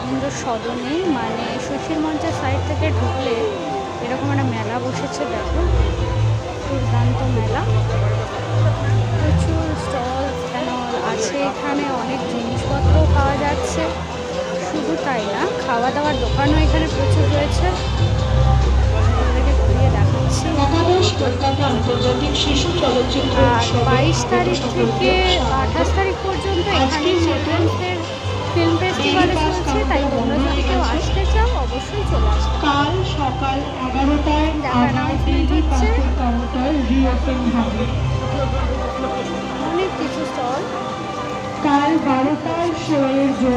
রবীন্দ্র সদনে মানে সুশীল মঞ্চের সাইড থেকে ঢুকলে এরকম একটা মেলা বসেছে। দেখো, দুর্দান্ত মেলা, প্রচুর স্টল আছে এখানে, অনেক জিনিসপত্র পাওয়া যাচ্ছে। শুধু তাই না, খাওয়া দাওয়ার দোকানও এখানে প্রচুর রয়েছে। ঘুরিয়ে দেখাচ্ছি। আর 22 তারিখ থেকে 28 তারিখ পর্যন্ত এখানে চিলড্রেন্সের ফিল্ম ফেস্টিভ্যালে চলছে, তাই তোমরা যদি কেউ আসতে চাও অবশ্যই চলে আসবে। কাল সকাল 11টায় অনেক কিছু স্টল। কাল 12টায় শোয়ের জন্য